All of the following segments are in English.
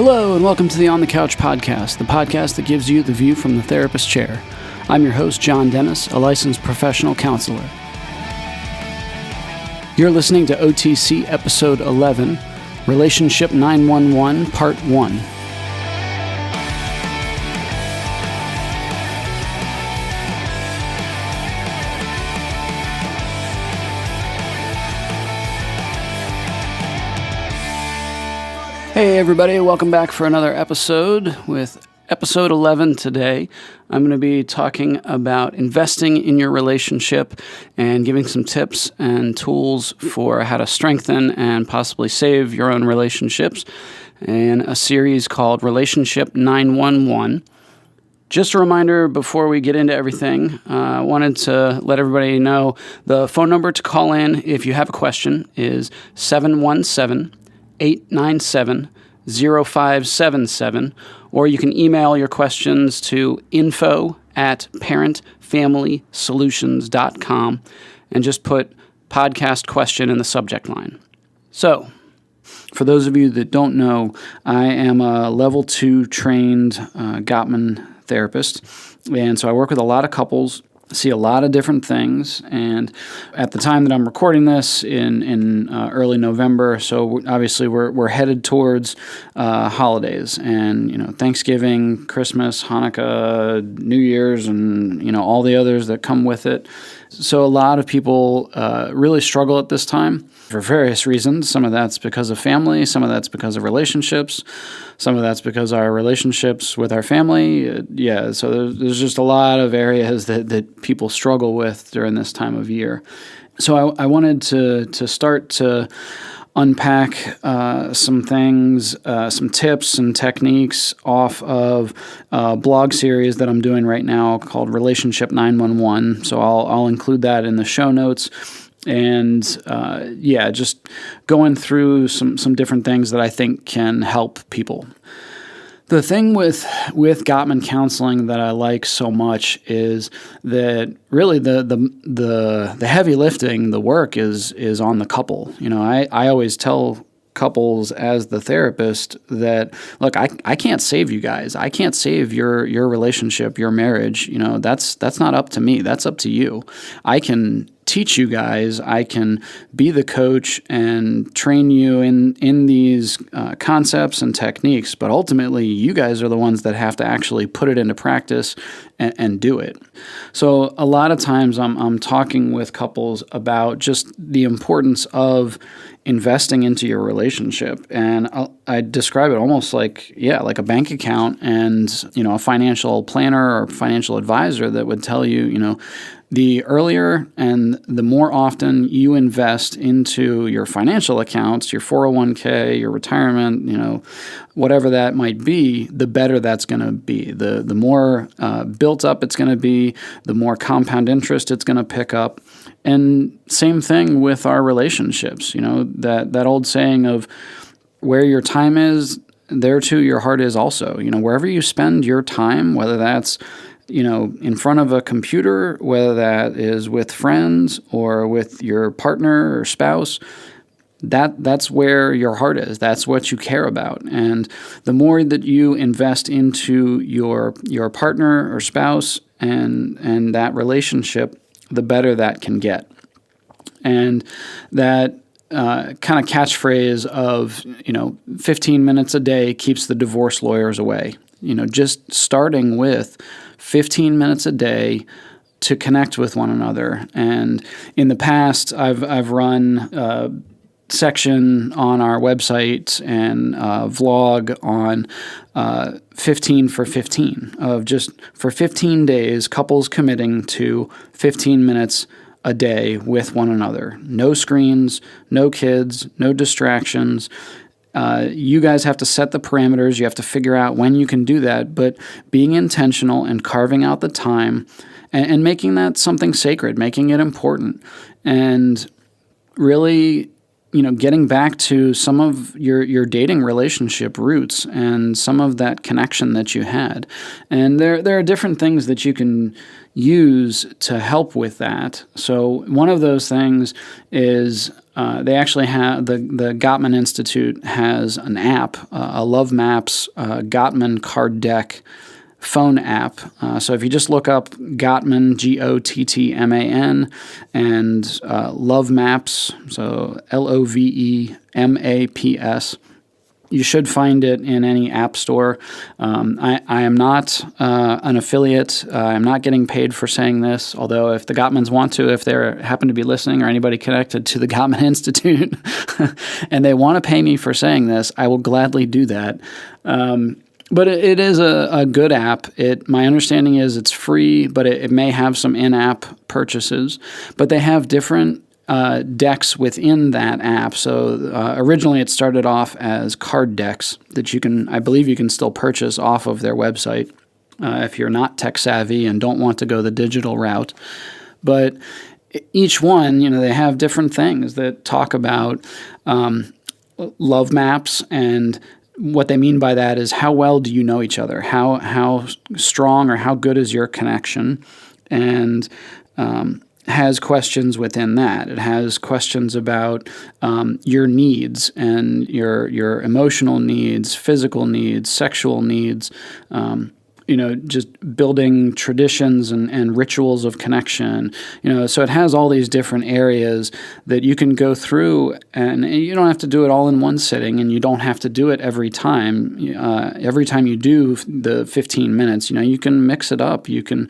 Hello and welcome to the On the Couch podcast, the podcast that gives you the view from the therapist chair. I'm your host, John Dennis, a licensed professional counselor. You're listening to OTC Episode 11, Relationship 911, Part 1. Hey everybody, welcome back for another episode with episode 11 today. I'm going to be talking about investing in your relationship and giving some tips and tools for how to strengthen and possibly save your own relationships in a series called Relationship 911. Just a reminder before we get into everything, I wanted to let everybody know the phone number to call in if you have a question is 717-897-0577, or you can email your questions to info@parentfamilysolutions.com and just put podcast question in the subject line. So, for those of you that don't know, I am a level 2 trained Gottman therapist, and so I work with a lot of couples, see a lot of different things, and at the time that I'm recording this in early November, so obviously we're headed towards holidays, and Thanksgiving, Christmas, Hanukkah, New Year's, and all the others that come with it. So a lot of people really struggle at this time for various reasons. Some of that's because of family, some of that's because of relationships, some of that's because our relationships with our family. So there's just a lot of areas that people struggle with during this time of year. So I wanted to start to unpack some things, some tips and techniques off of a blog series that I'm doing right now called Relationship 911. So I'll include that in the show notes. And just going through some different things that I think can help people. The thing with Gottman counseling that I like so much is that really the heavy lifting, the work is on the couple. I always tell couples as the therapist that, look, I can't save you guys. I can't save your relationship, your marriage. That's not up to me. That's up to you. I can teach you guys. I can be the coach and train you in these concepts and techniques, but ultimately you guys are the ones that have to actually put it into practice and do it. So a lot of times I'm talking with couples about just the importance of investing into your relationship, and I describe it almost like a bank account and a financial planner or financial advisor that would tell you the earlier and the more often you invest into your financial accounts, your 401k, your retirement, whatever that might be, the better that's going to be. The more built up it's going to be, the more compound interest it's going to pick up. And same thing with our relationships. That old saying of where your time is, there too your heart is also. Wherever you spend your time, whether that's in front of a computer, whether that is with friends or with your partner or spouse, that's where your heart is. That's what you care about. And the more that you invest into your partner or spouse and that relationship, the better that can get. And that kind of catchphrase of 15 minutes a day keeps the divorce lawyers away. Just starting with 15 minutes a day to connect with one another. And in the past, I've run a section on our website and a vlog on 15 for 15, of just for 15 days, couples committing to 15 minutes a day with one another. No screens, no kids, no distractions. You guys have to set the parameters. You have to figure out when you can do that, but being intentional and carving out the time and making that something sacred, making it important, and really getting back to some of your dating relationship roots and some of that connection that you had. And there are different things that you can use to help with that. So one of those things is they actually have, the Gottman Institute has an app, a Love Maps Gottman card deck phone app. So if you just look up Gottman, Gottman, and Love Maps, so LOVEMAPS, you should find it in any app store. I am not an affiliate. I'm not getting paid for saying this, although if the Gottmans want to, if they happen to be listening or anybody connected to the Gottman Institute and they want to pay me for saying this, I will gladly do that. But it is a good app. My understanding is it's free, but it may have some in-app purchases. But they have different decks within that app. So originally it started off as card decks that I believe you can still purchase off of their website if you're not tech savvy and don't want to go the digital route. But each one, they have different things that talk about love maps, and what they mean by that is how well do you know each other? How strong or how good is your connection? And has questions within that. It has questions about your needs and your emotional needs, physical needs, sexual needs, just building traditions and rituals of connection. So it has all these different areas that you can go through, and you don't have to do it all in one sitting, and you don't have to do it every time. Every time you do the 15 minutes, you can mix it up. You can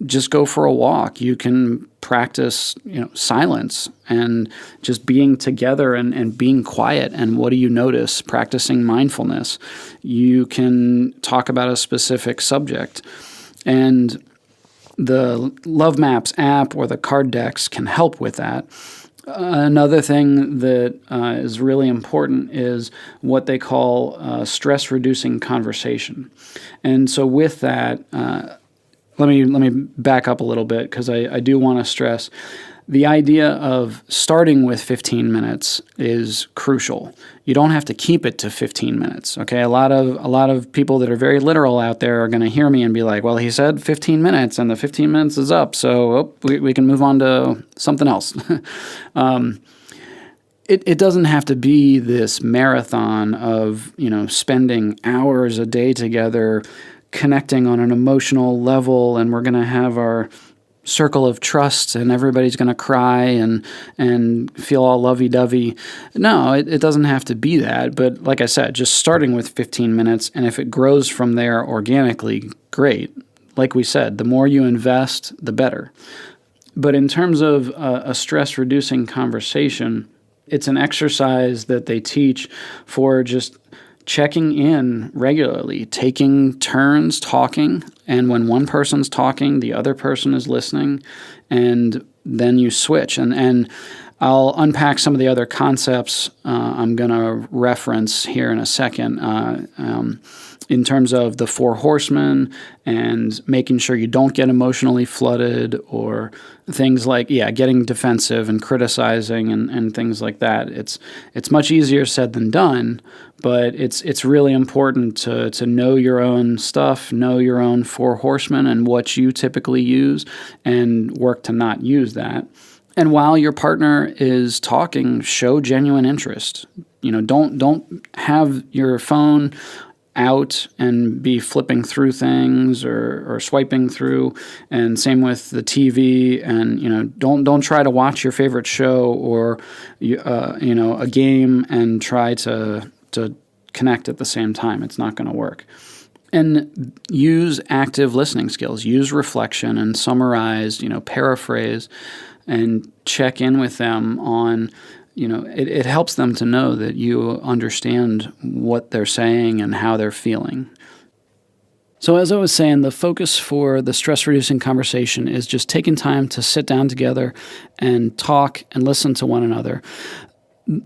just go for a walk. You can practice, silence and just being together and being quiet. And what do you notice? Practicing mindfulness. You can talk about a specific subject. And the Love Maps app or the card decks can help with that. Another thing that is really important is what they call stress-reducing conversation. And so with that, let me back up a little bit, because I do want to stress the idea of starting with 15 minutes is crucial. You don't have to keep it to 15 minutes. Okay, a lot of people that are very literal out there are going to hear me and be like, "Well, he said 15 minutes, and the 15 minutes is up, so we can move on to something else." It doesn't have to be this marathon of spending hours a day together, connecting on an emotional level, and we're going to have our circle of trust and everybody's going to cry and feel all lovey-dovey. No, it doesn't have to be that. But like I said, just starting with 15 minutes, and if it grows from there organically, great. Like we said, the more you invest, the better. But in terms of a stress-reducing conversation, it's an exercise that they teach for just checking in regularly, taking turns talking, and when one person's talking, the other person is listening, and then you switch. And I'll unpack some of the other concepts I'm going to reference here in a second in terms of the 4 horsemen and making sure you don't get emotionally flooded, or things like, getting defensive and criticizing and things like that. It's much easier said than done, but it's really important to know your own stuff, know your own 4 horsemen and what you typically use, and work to not use that. And while your partner is talking, show genuine interest. Don't have your phone out and be flipping through things or swiping through, and same with the TV. And don't try to watch your favorite show or a game and try to connect at the same time. It's not going to work. And use active listening skills. Use reflection and summarize, paraphrase, and check in with them on, it helps them to know that you understand what they're saying and how they're feeling. So as I was saying, the focus for the stress-reducing conversation is just taking time to sit down together and talk and listen to one another.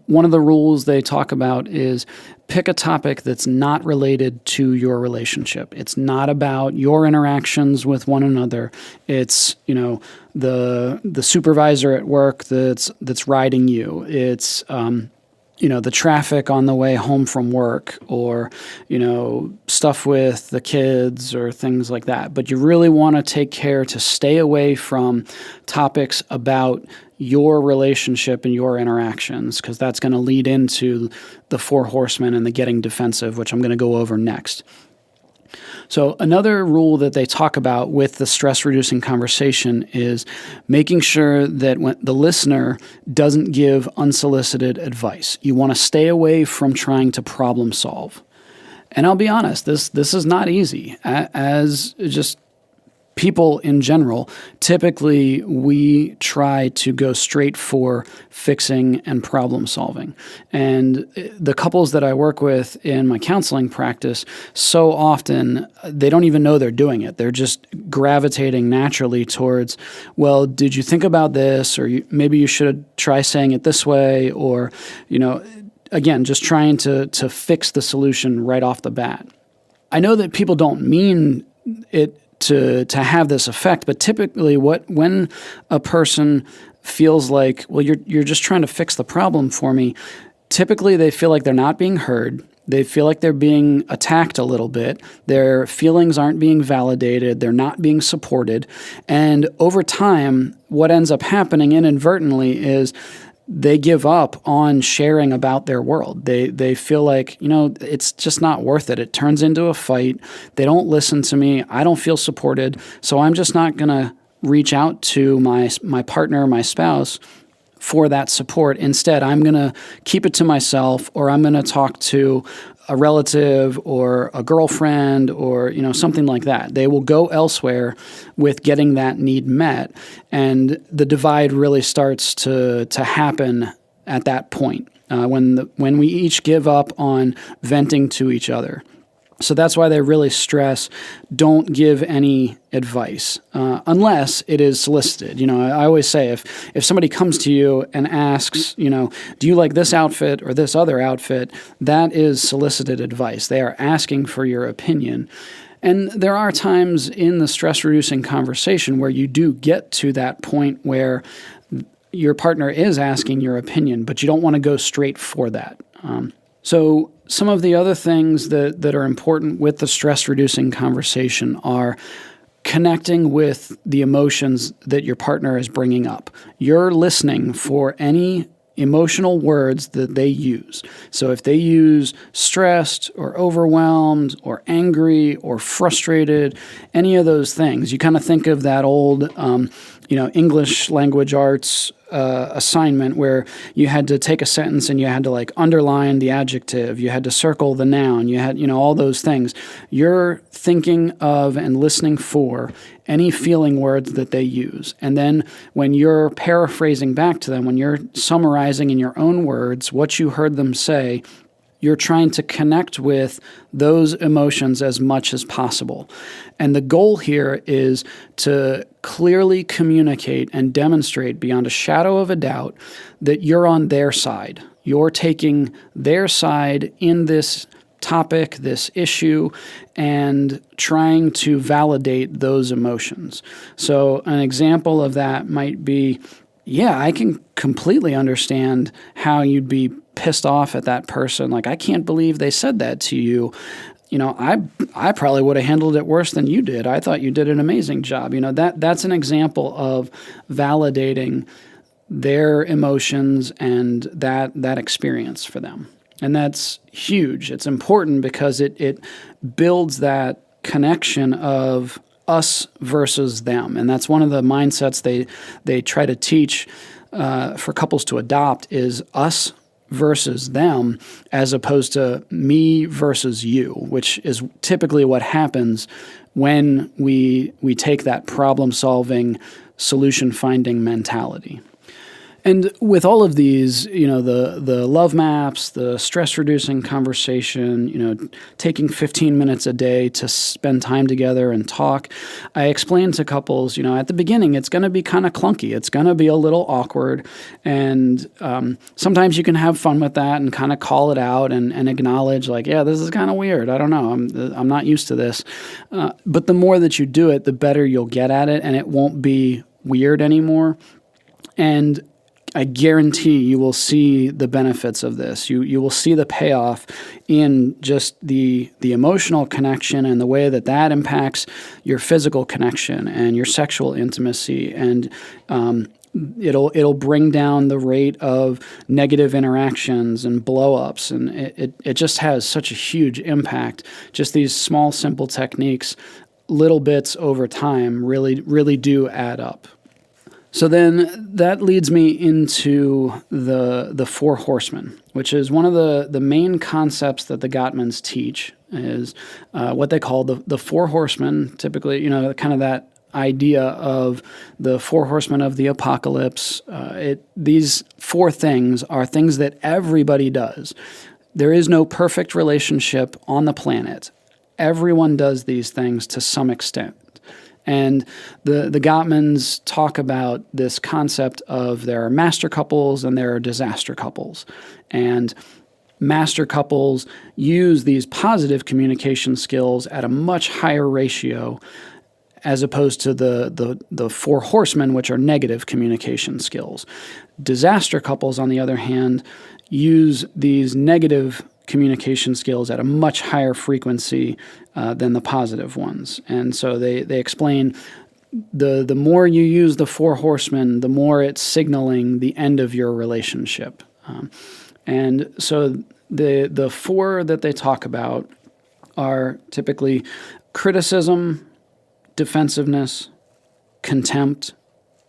one of the rules they talk about is pick a topic that's not related to your relationship. It's not about your interactions with one another. It's, the supervisor at work that's riding you. It's, the traffic on the way home from work, or, stuff with the kids or things like that. But you really want to take care to stay away from topics about your relationship and your interactions, because that's going to lead into the Four Horsemen and the getting defensive, which I'm going to go over next. So another rule that they talk about with the stress-reducing conversation is making sure that when the listener doesn't give unsolicited advice. You want to stay away from trying to problem solve. And I'll be honest, this is not easy. As just people in general, typically we try to go straight for fixing and problem solving. And the couples that I work with in my counseling practice, so often they don't even know they're doing it. They're just gravitating naturally towards, well, did you think about this? Or maybe you should try saying it this way. Or, again, just trying to fix the solution right off the bat. I know that people don't mean it to have this effect, but typically when a person feels like, well, you're just trying to fix the problem for me, typically they feel like they're not being heard. They feel like they're being attacked a little bit. Their feelings aren't being validated. They're not being supported. And over time, what ends up happening inadvertently is they give up on sharing about their world. They feel like, it's just not worth it. It turns into a fight. They don't listen to me. I don't feel supported. So I'm just not going to reach out to my partner, my spouse, for that support. Instead, I'm going to keep it to myself, or I'm going to talk to a relative or a girlfriend or, something like that. They will go elsewhere with getting that need met. And the divide really starts to happen at that point, when we each give up on venting to each other. So that's why they really stress, don't give any advice unless it is solicited. I always say if somebody comes to you and asks, do you like this outfit or this other outfit, that is solicited advice. They are asking for your opinion. And there are times in the stress-reducing conversation where you do get to that point where your partner is asking your opinion, but you don't want to go straight for that. So some of the other things that are important with the stress-reducing conversation are connecting with the emotions that your partner is bringing up. You're listening for any emotional words that they use. So if they use stressed or overwhelmed or angry or frustrated, any of those things, you kind of think of that old, English language arts assignment where you had to take a sentence and you had to underline the adjective, you had to circle the noun, you had, all those things. You're thinking of and listening for any feeling words that they use. And then when you're paraphrasing back to them, when you're summarizing in your own words what you heard them say, you're trying to connect with those emotions as much as possible. And the goal here is to clearly communicate and demonstrate beyond a shadow of a doubt that you're on their side. You're taking their side in this topic, this issue, and trying to validate those emotions. So an example of that might be, I can completely understand how you'd be pissed off at that person. I can't believe they said that to you. I probably would have handled it worse than you did. I thought you did an amazing job. That's an example of validating their emotions and that experience for them. And that's huge. It's important because it builds that connection of us versus them. And that's one of the mindsets they try to teach for couples to adopt is us versus them, as opposed to me versus you, which is typically what happens when we take that problem-solving, solution-finding mentality. And with all of these, the love maps, the stress reducing conversation, taking 15 minutes a day to spend time together and talk, I explain to couples, at the beginning, it's going to be kind of clunky. It's going to be a little awkward. And sometimes you can have fun with that and kind of call it out and acknowledge like, yeah, this is kind of weird. I don't know. I'm not used to this. But the more that you do it, the better you'll get at it, and it won't be weird anymore. And I guarantee you will see the benefits of this. You will see the payoff in just the emotional connection and the way that impacts your physical connection and your sexual intimacy, and it'll bring down the rate of negative interactions and blow-ups, and it just has such a huge impact. Just these small, simple techniques, little bits over time, really do add up. So then that leads me into the Four Horsemen, which is one of the main concepts that the Gottmans teach, is what they call the Four Horsemen. Typically, kind of that idea of the Four Horsemen of the Apocalypse. These four things are things that everybody does. There is no perfect relationship on the planet. Everyone does these things to some extent. And the Gottmans talk about this concept of there are master couples and there are disaster couples. And master couples use these positive communication skills at a much higher ratio as opposed to the Four Horsemen, which are negative communication skills. Disaster couples, on the other hand, use these negative communication skills at a much higher frequency than the positive ones. And so they explain the more you use the Four Horsemen, the more it's signaling the end of your relationship. And so the four that they talk about are typically criticism, defensiveness, contempt,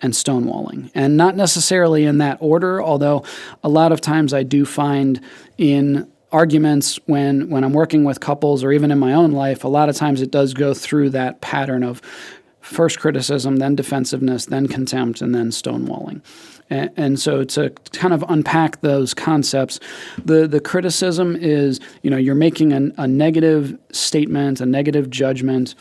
and stonewalling. And not necessarily in that order, although a lot of times I do find in arguments when I'm working with couples or even in my own life, a lot of times it does go through that pattern of first criticism, then defensiveness, then contempt, and then stonewalling. And so to kind of unpack those concepts, the criticism is, you're making a negative statement, a negative judgment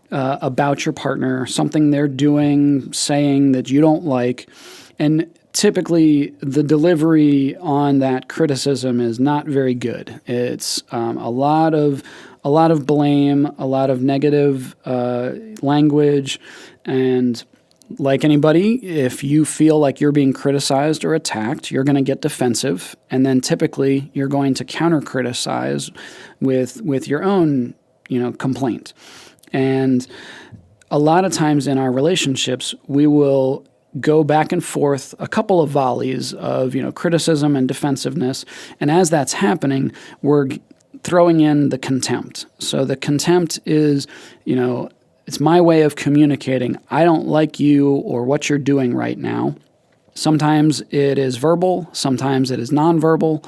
about your partner, something they're doing, saying that you don't like, and typically the delivery on that criticism is not very good. It's a lot of blame, a lot of negative language, and like anybody, if you feel like you're being criticized or attacked, you're going to get defensive, and then typically you're going to counter-criticize with your own, complaint. And a lot of times in our relationships, we will go back and forth a couple of volleys of, criticism and defensiveness. And as that's happening, we're throwing in the contempt. So the contempt is, it's my way of communicating. I don't like you or what you're doing right now. Sometimes it is verbal. Sometimes it is nonverbal.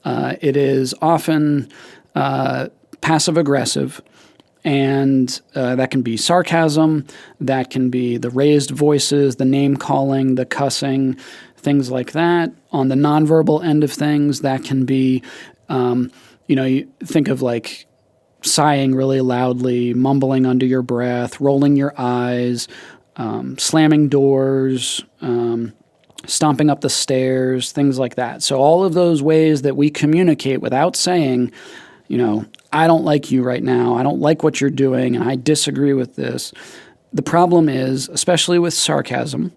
It is often passive-aggressive. And that can be sarcasm, that can be the raised voices, the name-calling, the cussing, things like that. On the nonverbal end of things, that can be, you think of like sighing really loudly, mumbling under your breath, rolling your eyes, slamming doors, stomping up the stairs, things like that. So all of those ways that we communicate without saying, I don't like you right now. I don't like what you're doing, and I disagree with this. The problem is, especially with sarcasm,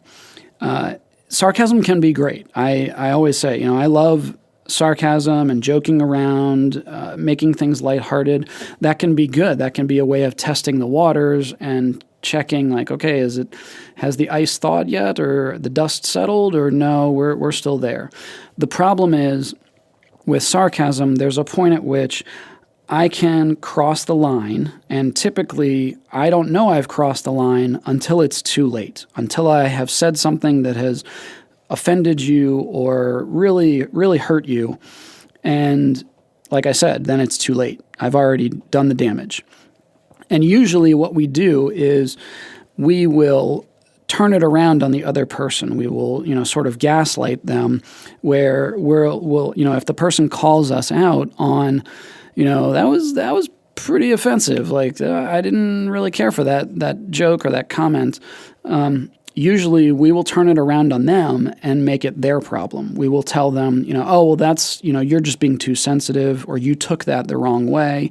sarcasm can be great. I always say, I love sarcasm and joking around, making things lighthearted. That can be good. That can be a way of testing the waters and checking, like, okay, has the ice thawed yet, or the dust settled, or no, we're still there. The problem is, with sarcasm, there's a point at which I can cross the line, and typically I don't know I've crossed the line until it's too late, until I have said something that has offended you or really, really hurt you. And like I said, then it's too late. I've already done the damage. And usually what we do is we will turn it around on the other person. We will, sort of gaslight them, where we'll, if the person calls us out on, that was pretty offensive. Like, I didn't really care for that joke or that comment. Usually we will turn it around on them and make it their problem. We will tell them, oh, well, that's, you're just being too sensitive, or you took that the wrong way.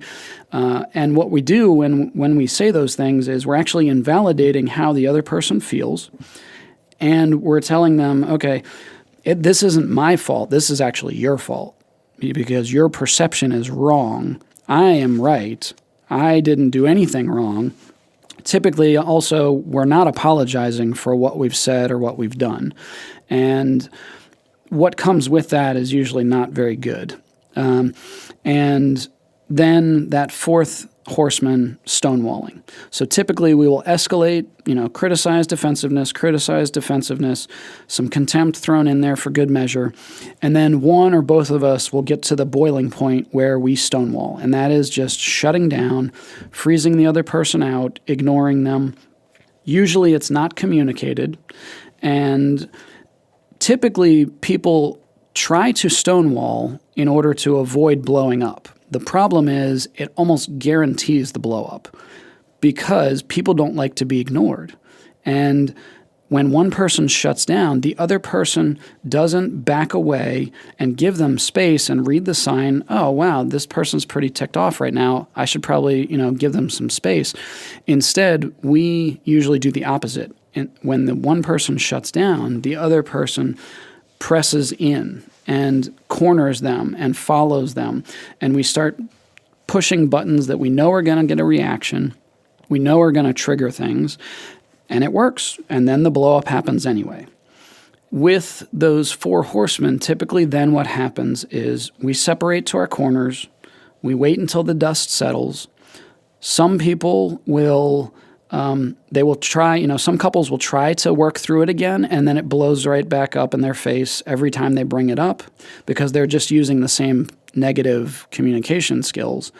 And what we do when we say those things is we're actually invalidating how the other person feels. And we're telling them, okay, this isn't my fault. This is actually your fault, because your perception is wrong. I am right. I didn't do anything wrong. Typically, also, we're not apologizing for what we've said or what we've done. And what comes with that is usually not very good. And then that fourth horseman, stonewalling. So typically we will escalate, criticize defensiveness, some contempt thrown in there for good measure. And then one or both of us will get to the boiling point where we stonewall. And that is just shutting down, freezing the other person out, ignoring them. Usually it's not communicated. And typically people try to stonewall in order to avoid blowing up. The problem is it almost guarantees the blow up, because people don't like to be ignored. And when one person shuts down, the other person doesn't back away and give them space and read the sign, oh, wow, this person's pretty ticked off right now. I should probably, give them some space. Instead, we usually do the opposite. And when the one person shuts down, the other person presses in and corners them and follows them. And we start pushing buttons that we know are going to get a reaction. We know are going to trigger things. And it works. And then the blow up happens anyway. With those four horsemen, typically then what happens is we separate to our corners. We wait until the dust settles. Some people will... they will try, some couples will try to work through it again, and then it blows right back up in their face every time they bring it up, because they're just using the same negative communication skills.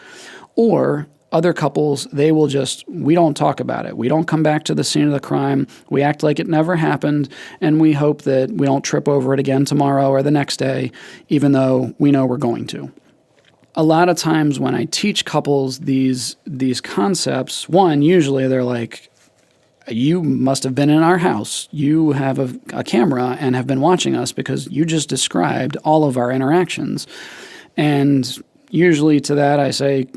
Or other couples, we don't talk about it. We don't come back to the scene of the crime. We act like it never happened, and we hope that we don't trip over it again tomorrow or the next day, even though we know we're going to. A lot of times when I teach couples these concepts, usually they're like, you must have been in our house. You have a camera and have been watching us, because you just described all of our interactions. And usually to that I say,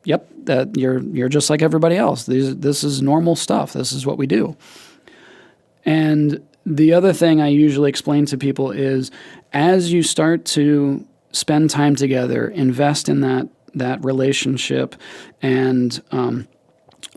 yep, that you're just like everybody else. This is normal stuff. This is what we do. And the other thing I usually explain to people is, as you start to spend time together, invest in that relationship, and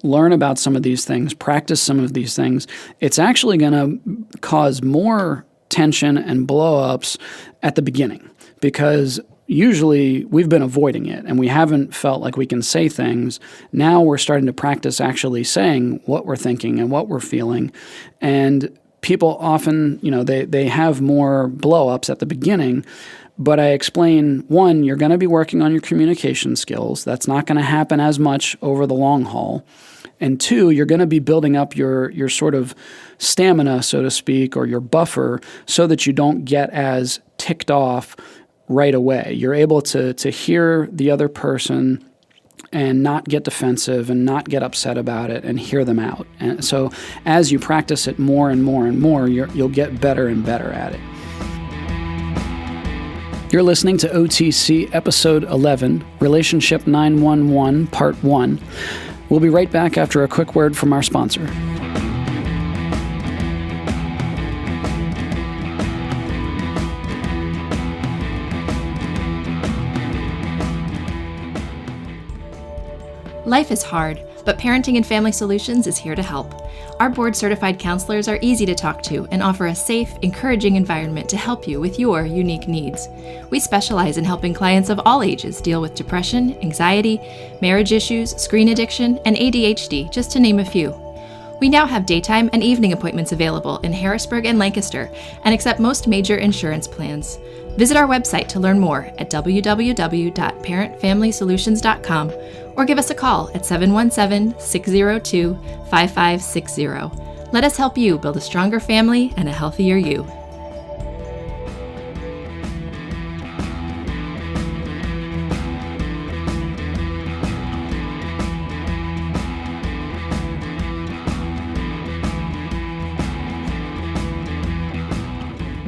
learn about some of these things, practice some of these things, it's actually going to cause more tension and blow-ups at the beginning, because usually we've been avoiding it and we haven't felt like we can say things. Now we're starting to practice actually saying what we're thinking and what we're feeling. And people often, they have more blow-ups at the beginning. But I explain, one, you're going to be working on your communication skills. That's not going to happen as much over the long haul. And two, you're going to be building up your sort of stamina, so to speak, or your buffer, so that you don't get as ticked off right away. You're able to hear the other person and not get defensive and not get upset about it and hear them out. And so as you practice it more and more and more, you'll get better and better at it. You're listening to OTC Episode 11, Relationship 911, Part 1. We'll be right back after a quick word from our sponsor. Life is hard, but Parenting and Family Solutions is here to help. Our board-certified counselors are easy to talk to and offer a safe, encouraging environment to help you with your unique needs. We specialize in helping clients of all ages deal with depression, anxiety, marriage issues, screen addiction, and ADHD, just to name a few. We now have daytime and evening appointments available in Harrisburg and Lancaster and accept most major insurance plans. Visit our website to learn more at www.parentfamilysolutions.com or give us a call at 717-602-5560. Let us help you build a stronger family and a healthier you.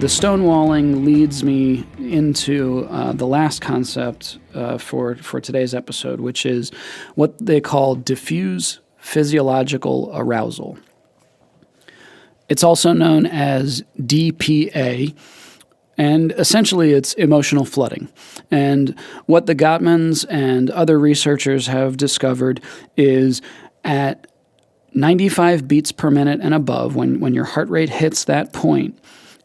The stonewalling leads me into the last concept for today's episode, which is what they call diffuse physiological arousal. It's also known as DPA, and essentially it's emotional flooding. And what the Gottmans and other researchers have discovered is at 95 beats per minute and above, when your heart rate hits that point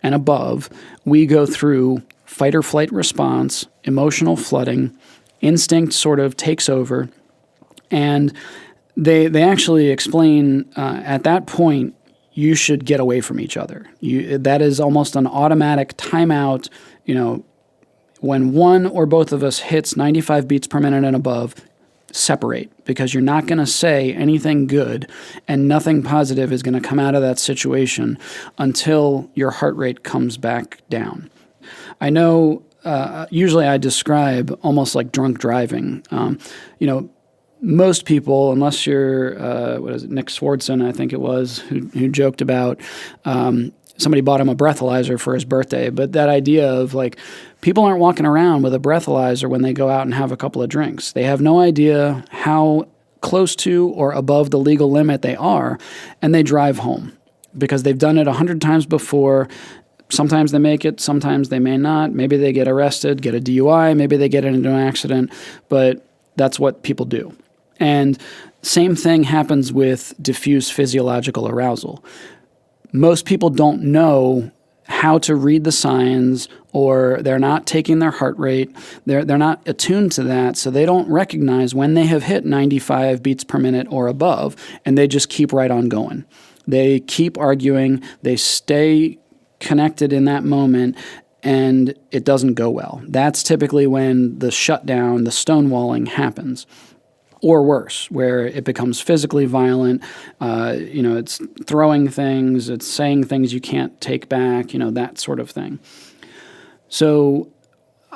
and above, we go through fight or flight response, emotional flooding, instinct sort of takes over, and they actually explain at that point you should get away from each other. That is almost an automatic timeout. When one or both of us hits 95 beats per minute and above, separate, because you're not going to say anything good and nothing positive is going to come out of that situation until your heart rate comes back down. I know usually I describe almost like drunk driving. Most people, unless you're, Nick Swartzen, I think it was, who joked about somebody bought him a breathalyzer for his birthday. But that idea of like, people aren't walking around with a breathalyzer when they go out and have a couple of drinks. They have no idea how close to or above the legal limit they are, and they drive home because they've done it 100 times before. Sometimes they make it, sometimes they may not. Maybe they get arrested, get a DUI, maybe they get into an accident, but that's what people do. And same thing happens with diffuse physiological arousal. Most people don't know how to read the signs, or they're not taking their heart rate. They're not attuned to that, so they don't recognize when they have hit 95 beats per minute or above, and they just keep right on going. They keep arguing. They stay connected in that moment, and it doesn't go well. That's typically when the shutdown, the stonewalling happens. Or worse, where it becomes physically violent. It's throwing things, it's saying things you can't take back, that sort of thing. So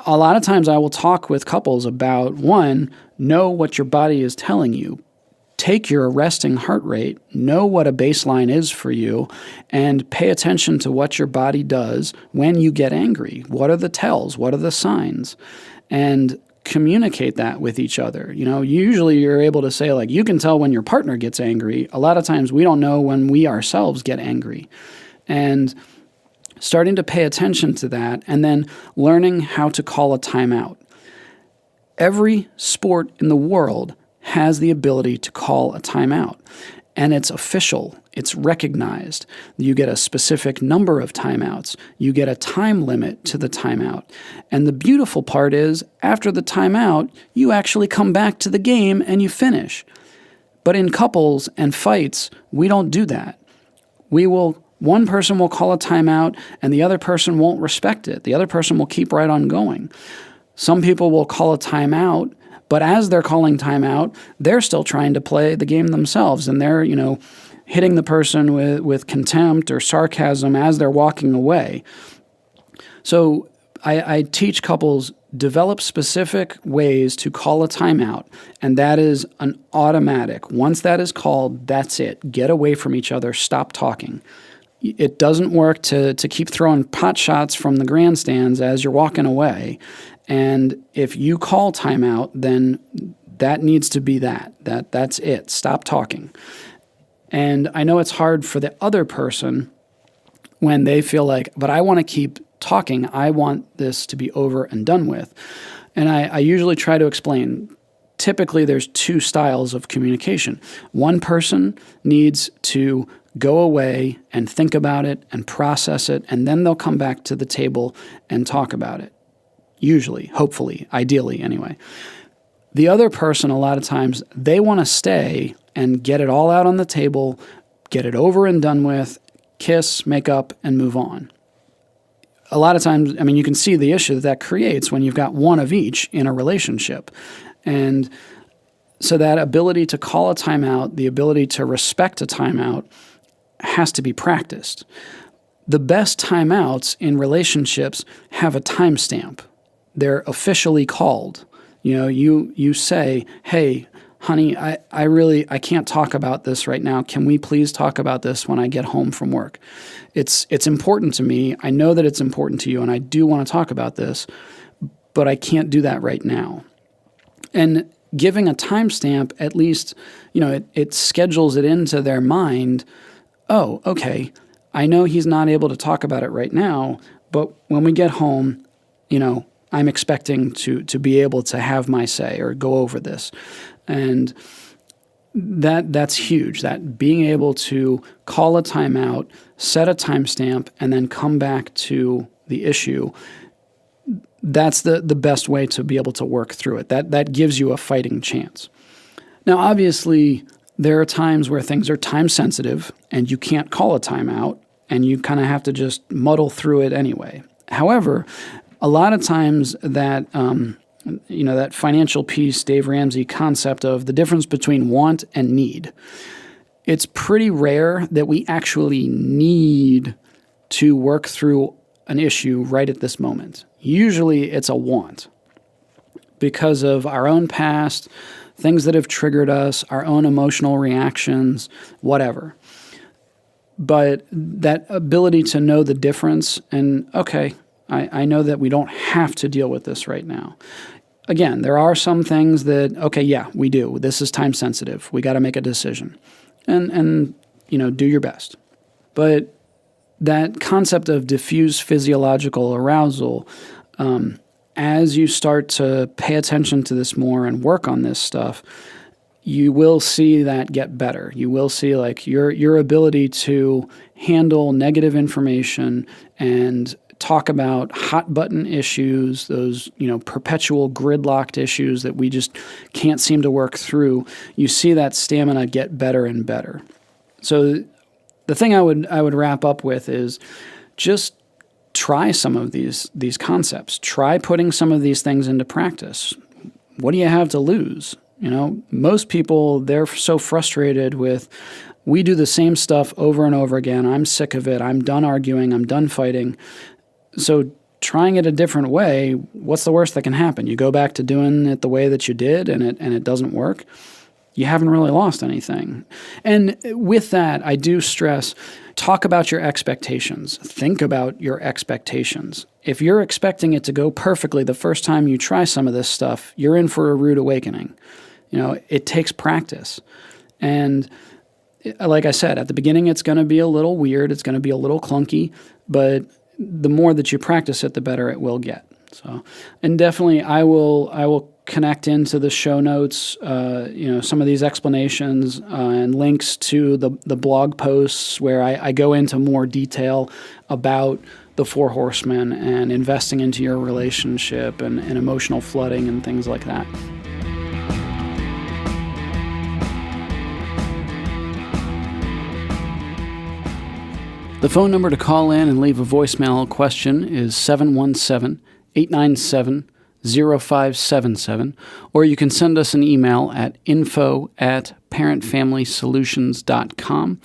a lot of times I will talk with couples about, one, know what your body is telling you. Take your resting heart rate, know what a baseline is for you, and pay attention to what your body does when you get angry. What are the tells? What are the signs? And communicate that with each other. Usually you're able to say, like, you can tell when your partner gets angry. A lot of times we don't know when we ourselves get angry. And starting to pay attention to that, and then learning how to call a timeout. Every sport in the world has the ability to call a timeout. And it's official. It's recognized. You get a specific number of timeouts. You get a time limit to the timeout. And the beautiful part is, after the timeout, you actually come back to the game and you finish. But in couples and fights, we don't do that. One person will call a timeout and the other person won't respect it. The other person will keep right on going. Some people will call a timeout, but as they're calling timeout, they're still trying to play the game themselves, and they're, hitting the person with contempt or sarcasm as they're walking away. So I teach couples, develop specific ways to call a timeout, and that is an automatic. Once that is called, that's it. Get away from each other. Stop talking. It doesn't work to keep throwing pot shots from the grandstands as you're walking away. And if you call timeout, then that needs to be that's it. Stop talking. And I know it's hard for the other person when they feel like, but I want to keep talking. I want this to be over and done with. And I usually try to explain, typically there's two styles of communication. One person needs to go away and think about it and process it, and then they'll come back to the table and talk about it. Usually, hopefully, ideally anyway. The other person, a lot of times, they want to stay and get it all out on the table, get it over and done with, kiss, make up, and move on. A lot of times, you can see the issue that creates when you've got one of each in a relationship. And so that ability to call a timeout, the ability to respect a timeout, has to be practiced. The best timeouts in relationships have a timestamp. They're officially called. You say, hey, honey, I can't talk about this right now. Can we please talk about this when I get home from work? It's important to me. I know that it's important to you, and I do want to talk about this, but I can't do that right now. And giving a timestamp, at least, it schedules it into their mind. Oh, okay, I know he's not able to talk about it right now, but when we get home, I'm expecting to be able to have my say or go over this. And that's huge, that being able to call a timeout, set a timestamp, and then come back to the issue. That's the best way to be able to work through it. That gives you a fighting chance. Now, obviously, there are times where things are time sensitive and you can't call a timeout and you kind of have to just muddle through it anyway. However, a lot of times that that financial piece, Dave Ramsey concept of the difference between want and need, it's pretty rare that we actually need to work through an issue right at this moment. Usually it's a want because of our own past, things that have triggered us, our own emotional reactions, whatever. But that ability to know the difference and, okay, I know that we don't have to deal with this right now. Again, there are some things that, okay, yeah, we do. This is time sensitive. We got to make a decision. And do your best. But that concept of diffuse physiological arousal, as you start to pay attention to this more and work on this stuff, you will see that get better. You will see like your ability to handle negative information and talk about hot button issues, those, perpetual gridlocked issues that we just can't seem to work through. You see that stamina get better and better. So the thing I would wrap up with is just try some of these concepts. Try putting some of these things into practice. What do you have to lose? Most people, they're so frustrated with, we do the same stuff over and over again. I'm sick of it. I'm done arguing. I'm done fighting. So trying it a different way, what's the worst that can happen? You go back to doing it the way that you did and it doesn't work. You haven't really lost anything. And with that, I do stress, talk about your expectations. Think about your expectations. If you're expecting it to go perfectly the first time you try some of this stuff, you're in for a rude awakening. It takes practice. And like I said, at the beginning, it's going to be a little weird. It's going to be a little clunky, but the more that you practice it, the better it will get. So, and definitely I will connect into the show notes, some of these explanations and links to the blog posts where I go into more detail about the Four Horsemen and investing into your relationship and emotional flooding and things like that. The phone number to call in and leave a voicemail question is 717-897-0577, or you can send us an email at info@parentfamilysolutions.com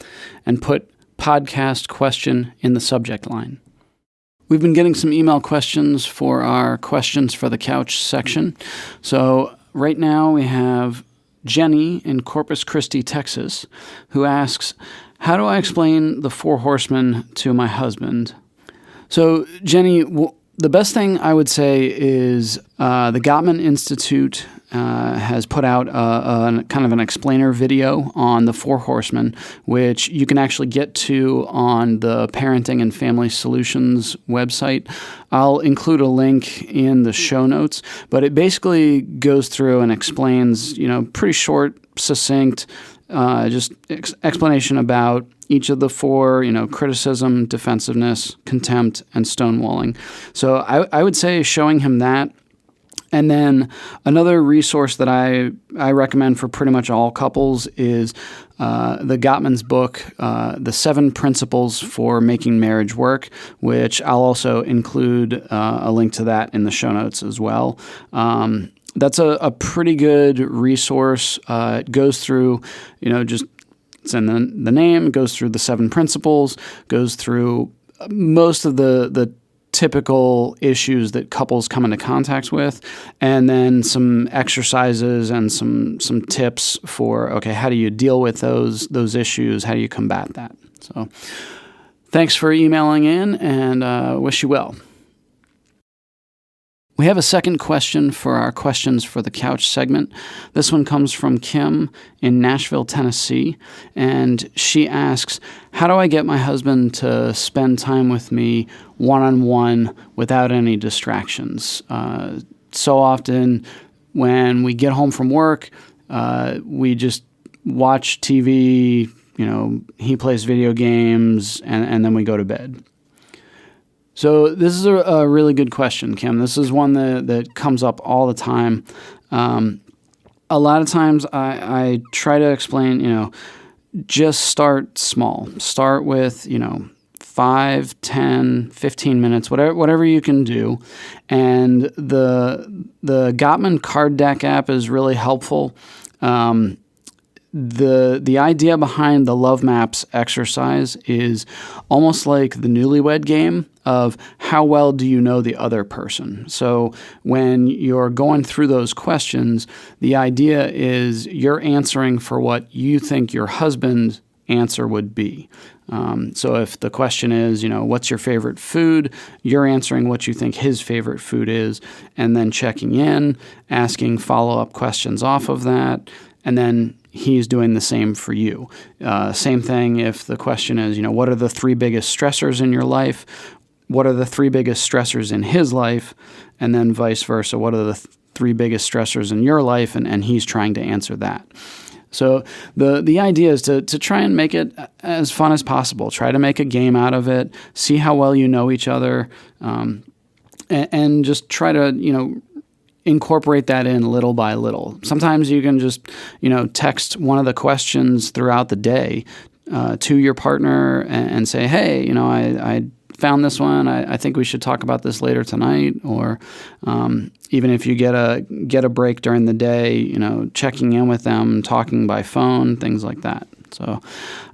and put podcast question in the subject line. We've been getting some email questions for our questions for the couch section. So right now we have Jenny in Corpus Christi, Texas, who asks, how do I explain the Four Horsemen to my husband? So, Jenny, the best thing I would say is the Gottman Institute has put out a kind of an explainer video on the Four Horsemen, which you can actually get to on the Parenting and Family Solutions website. I'll include a link in the show notes, but it basically goes through and explains, pretty short, succinct, just explanation about each of the four, criticism, defensiveness, contempt, and stonewalling. So I would say showing him that. And then another resource that I recommend for pretty much all couples is the Gottman's book, The 7 Principles for Making Marriage Work, which I'll also include a link to that in the show notes as well. That's a pretty good resource. It goes through, just It's in the name, goes through the 7 principles, goes through most of the typical issues that couples come into contact with, and then some exercises and some tips for, okay, how do you deal with those issues? How do you combat that? So thanks for emailing in, and wish you well. We have a second question for our Questions for the Couch segment. This one comes from Kim in Nashville, Tennessee, and she asks, how do I get my husband to spend time with me one-on-one without any distractions? So often when we get home from work, we just watch TV, he plays video games, and then we go to bed. So this is a really good question, Kim. This is one that comes up all the time. A lot of times I try to explain, just start small. Start with, 5, 10, 15 minutes, whatever you can do. And the Gottman card deck app is really helpful. The idea behind the Love Maps exercise is almost like the newlywed game of how well do you know the other person. So when you're going through those questions, the idea is you're answering for what you think your husband's answer would be. So if the question is, what's your favorite food, you're answering what you think his favorite food is, and then checking in, asking follow-up questions off of that, and then he's doing the same for you. Same thing if the question is, what are the 3 biggest stressors in your life? What are the 3 biggest stressors in his life? And then vice versa. What are the 3 biggest stressors in your life? And he's trying to answer that. So the idea is to try and make it as fun as possible. Try to make a game out of it. See how well you know each other. And just try to, incorporate that in little by little. Sometimes you can just, text one of the questions throughout the day to your partner and say, hey, I found this one. I think we should talk about this later tonight. Or even if you get a break during the day, checking in with them, talking by phone, things like that. So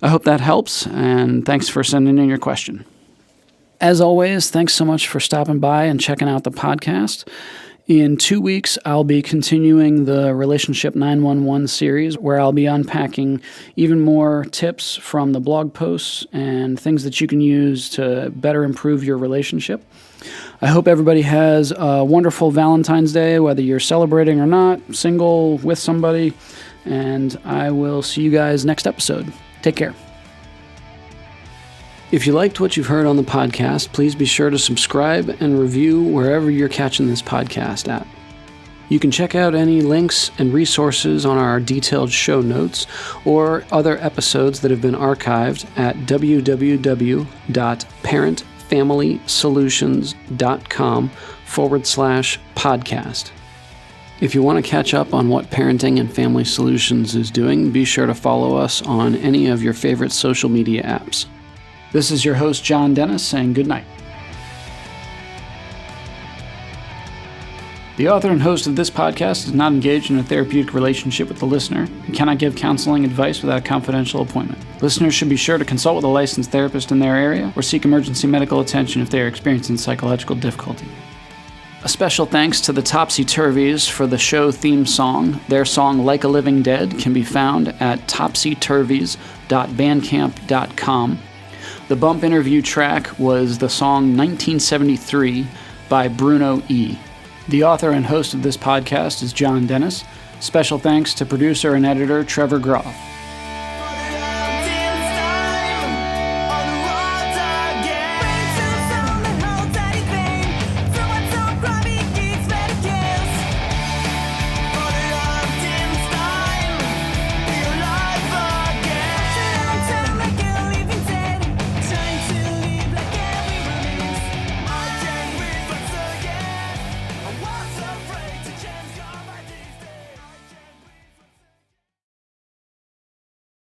I hope that helps, and thanks for sending in your question. As always, thanks so much for stopping by and checking out the podcast. In 2 weeks, I'll be continuing the Relationship 911 series, where I'll be unpacking even more tips from the blog posts and things that you can use to better improve your relationship. I hope everybody has a wonderful Valentine's Day, whether you're celebrating or not, single, with somebody, and I will see you guys next episode. Take care. If you liked what you've heard on the podcast, please be sure to subscribe and review wherever you're catching this podcast at. You can check out any links and resources on our detailed show notes or other episodes that have been archived at www.parentfamilysolutions.com/podcast. If you want to catch up on what Parenting and Family Solutions is doing, be sure to follow us on any of your favorite social media apps. This is your host, John Dennis, saying good night. The author and host of this podcast is not engaged in a therapeutic relationship with the listener and cannot give counseling advice without a confidential appointment. Listeners should be sure to consult with a licensed therapist in their area or seek emergency medical attention if they are experiencing psychological difficulty. A special thanks to the Topsy Turvies for the show theme song. Their song, Like a Living Dead, can be found at topsyturvies.bandcamp.com. The bump interview track was the song 1973 by Bruno E. The author and host of this podcast is John Dennis. Special thanks to producer and editor Trevor Groff.